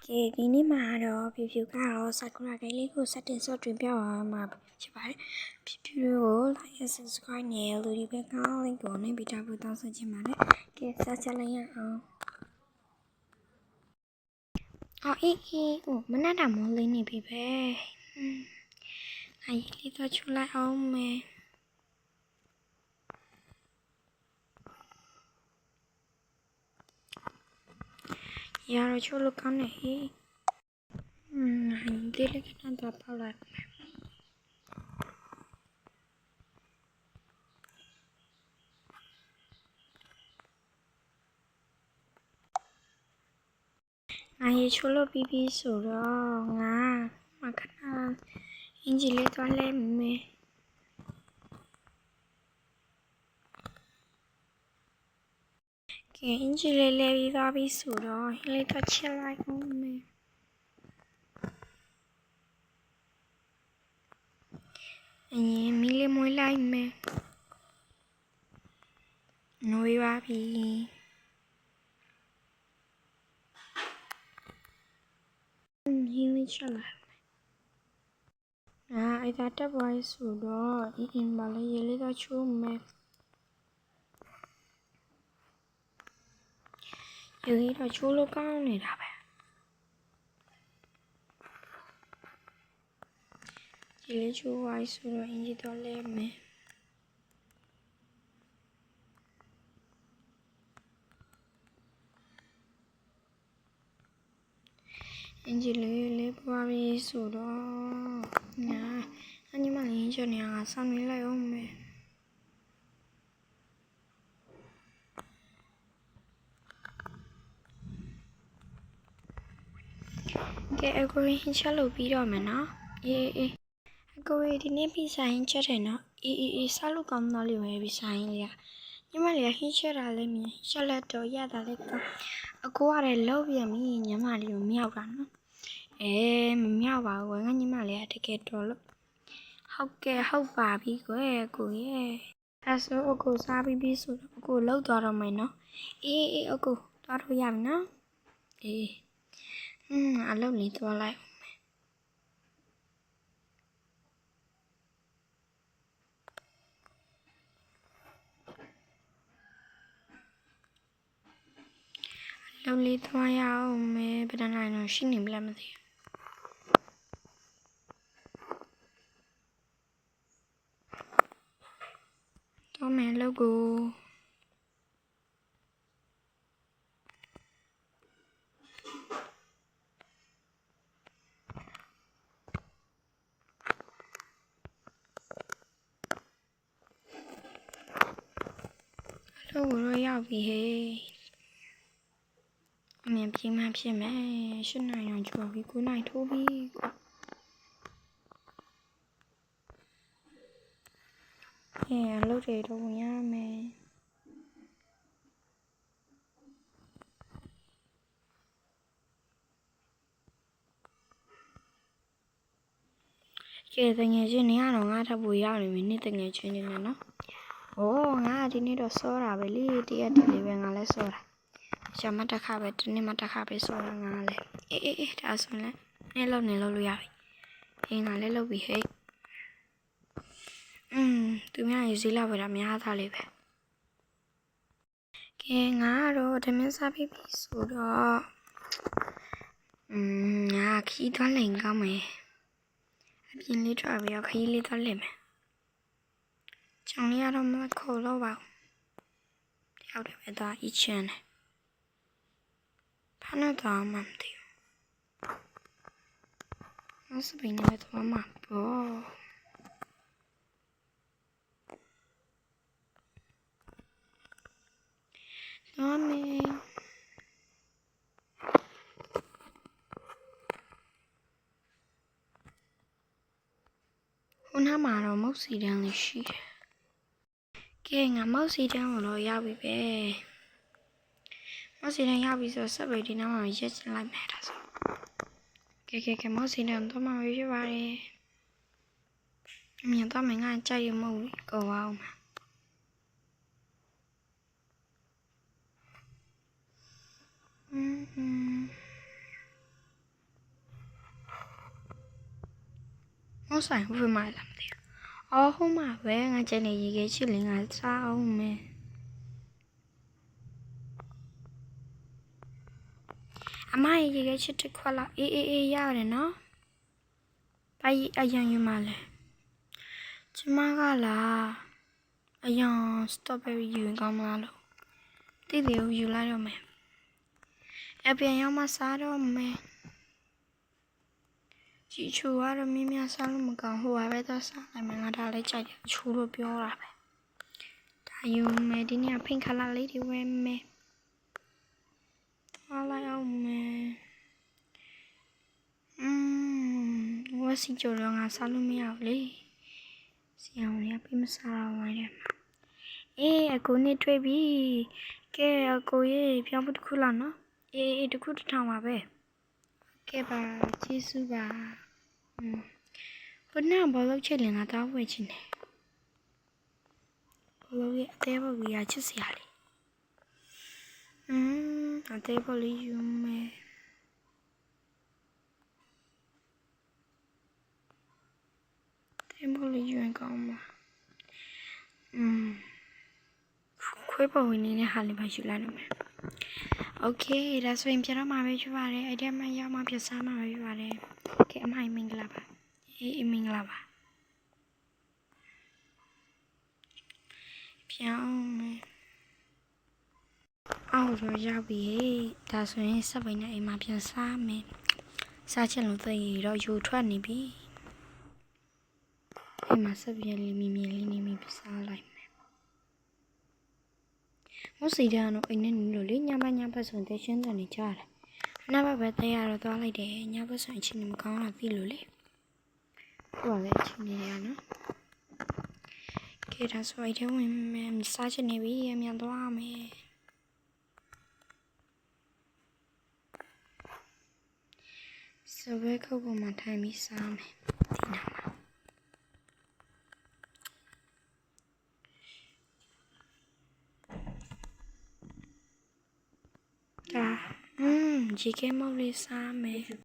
ကဲဒီနေ့မှာတော့ဖြူဖြူကတော့ဆာကူရာဂိမ်းလေးကိုစတင်ဆော့တွင်ပြပါမှာဖြစ်ပါတယ်ဖြူဖြူကို like and subscribe နဲ့လူဒီဘက်ကောင်းလေးကိုနဲ့ဗီတာဘူးတောင်းဆိုချင်ပါတယ်ကဲဆက်ချက်လိုက်ရအောင်အေးမနက်တာမိုးလင်းနေပြီပဲအေးလေးတော့ချူလိုက်အောင်မယ်ရတော့ချိုးလို့ကောင်းနေဟေးလေးလေးကတော့ပေါက်လိုက်ရေချိုးလို့ပြီးပြီဆိုတော့ငါမခဏအင်ဂျီလေးသွားလဲမယ်ကဲအင်ဂျီလေးလဲပြီးသွားပြီဆိုတော့ဟင်းလေးတော့ချက်လိုက်အောင်မယ်အရင်မီးလေးမွေးလိုက်မယ်နွေးပါပြီဟင်းလေးချက်လိုက်အဲ့ဒါတက်ပွားဆိုတော့အင်းပါလေရေလေးတော့ချိုးမယ်ရေလေးတော့ချိုးလို့ကောင်းနေတာပဲရေလေးချိုးပါဆိုတော့အင်ဂျီတော့လဲမယ်အင်ဂျီလေးပွားပြီဆိုတော့ညီမလေးချနေအောင်ဆောင်းနေလိုက်အောင်မယ်ကဲအကိုရင်းချက်လို့ပြီးတော့မယ်နော်အေးအကိုရဒီနေ့ပြီးဆိုင်ချက်တယ်နော်အေးစားလို့ကောင်းတော့လေပဲပြီးဆိုင်လေးညီမလေးဟင်းချက်တာလည်းမြင်ချက်လက်တော့ရတာလည်းကောင်းအကိုကလည်းလောက်ပြန်ပြီညီမလေးကိုမြောက်တာနော်မမြောက်ပါဘူးငါညီမလေးကတကယ်တော်လို့ဟုတ်ပါပြီကွယ်ကိုရဲ့အဲ့ဆိုအကိုစားပြီးပြီဆိုတော့အကိုလောက်သွားတော့မယ်နော်အေးအကိုသွားလို့ရပြီနော်အေးအလုပ်လေးသွားလိုက်လုပ်လေးသွားရအောင်မယ်ဘယ်တန်းနိုင်တော့ရှိနေမလားမသိတော့မယ်လုပ်ကိုလုပ်ကိုရောက်ပြီဟေးအမြင်ပြင်းမှဖြစ်မယ်၈နိုင်အောင်ကျော်ပြီ9နိုင်ထိုးပြီကွာအလုပ်တွေတော့ဝင်ရမယ်ကဲတငယ်ချင်းနေရတော့ငါထပ်ဖို့ရောက်နေပြီနေ့တငယ်ချင်းနေနဲ့နော်ငါဒီနေ့တော့စောတာပဲလေတရက်တလေးပဲငါလည်းစောတာရှာမတက်ခပဲဒီနေ့မတက်ခပဲစောတာငါလည်းအေးဒါဆိုရင်လည်းနေလို့ရပြီငါလည်းလုပ်ပြီဟဲ့သူများရေးစည်းလာပဲများသားလေးပဲကဲငါတော့ဓမင်းစားပြီးပြီဆိုတော့ငါခီးသွားလိုက်ကောင်းမယ်အပြင်လေးထွက်ပြီးတော့ခီးလေးသွားလက်မယ်ချောင်းလေးကတော့မခေါ်တော့ပါဘူးတယောက်တည်းပဲသွားအချမ်းတယ်ဖားနေတော့မှမသိဘူးစပင်းနဲ့တော့မှပေါ့နော်မေခုနမှာတော့မုတ်စီတန်းလေးရှိတယ်ကဲငါမုတ်စီတန်းကိုတော့ရောက်ပြီပဲမုတ်စီတန်းရောက်ပြီဆိုဆက်ပဲဒီနောက်မှာရက်ချလိုက်မယ်ဒါဆိုကဲမုတ်စီတန်းတော့မှရွေးပါတယ်အမြင်တော့မငါကြိုက်ရမဟုတ်ဘူးကောအောင်မှာ ဟုတ်ဆိုင်ဘယ်မှာလာမသိဘူးအော်ဟုတ်မှာပဲငါကျနေရေခဲချစ်လင်းကစားအောင်မယ်အမရေခဲချစ်တစ်ခွက်လောက်အေးရတယ်နော်ဘာအရန်ယူမလဲကျမကလားအရန်စတော်ဘယ်ရီယူရင်ကောင်းမလားလို့တိတိကိုယူလိုက်တော့မယ်အပြန်ရောက်မှစားတော့မယ်ကြည့်ချူကတော့မင်းများစားလို့မကောင်းဟိုပါပဲတော့စားလိုက်မယ်ငါဒါလည်းကြိုက်တယ်ချူလို့ပြောတာပဲဒါယူမယ်ဒီနေ့ဖိန်ခလာလေးတွေဝယ်မယ်သွားလိုက်အောင်မယ်ဝစီကြော်တော့ငါစားလို့မရဘူးလေစီအောင်လေးပြမစားတော့ဝိုင်းတယ်မှာအေးအကိုနဲ့တွေ့ပြီကဲအကိုရေပြောင်းဖို့တစ်ခုလားနော်အေးတစ်ခုတစ်ထောင်ပါပဲကဲပါကျေးဇူးပါဘယ်နဲ့ဘောလုံးချက်လင်လာတော့ဝယ်ချင်တယ်ဘောလုံးရဲ့အသေးဘောကြီးရချစ်စရာလေးအသေးဘောလေးယူမယ်ဘောလေးယူရင်ကောင်းမှာခွေးပေါ်ဝင်နေတဲ့ဟာလေးပါယူလိုက်တော့မယ်โอเคဒါဆိုရင်ပြန်တော့မှာပဲဖြစ်ပါတယ်အဲ့ဒီမှာရောက်မှပြစားမှာပဲဖြစ်ပါတယ်โอเคအမိုင်မင်္ဂလာပါအေးမင်္ဂလာပါပြန်အောင်မယ်အော်တော့ရောက်ပြီဒါဆိုရင်စပိန်နဲ့အိမ်မှာပြန်စားမယ်စားချင်လို့သိရတော့ယူထွက်နေပြီအိမ်မှာစပြည့်လေးမြင်လေးနေမိပြစားလိုက်မယ်မစီတန်းတော့အိမ်နဲ့နေလို့လေညဘက်ဆိုတဲ့ရှင်းတယ်နေကြတယ်နားဘက်ပဲတဲရတော့သွားလိုက်တယ်ညဘက်ဆိုအချင်းမကောင်းတာသိလို့လေဟုတ်ပါလေအချင်းနေရနော်ကဲဒါဆိုအိမ်ဝင်မယ်စားချင်နေပြီအမြန်သွားမယ်စပယ်ခုတ်ပေါ်မှာထိုင်ပြီးစားမယ်ဒီနားမှာဒါရေခဲမောက်လေးစားမယ်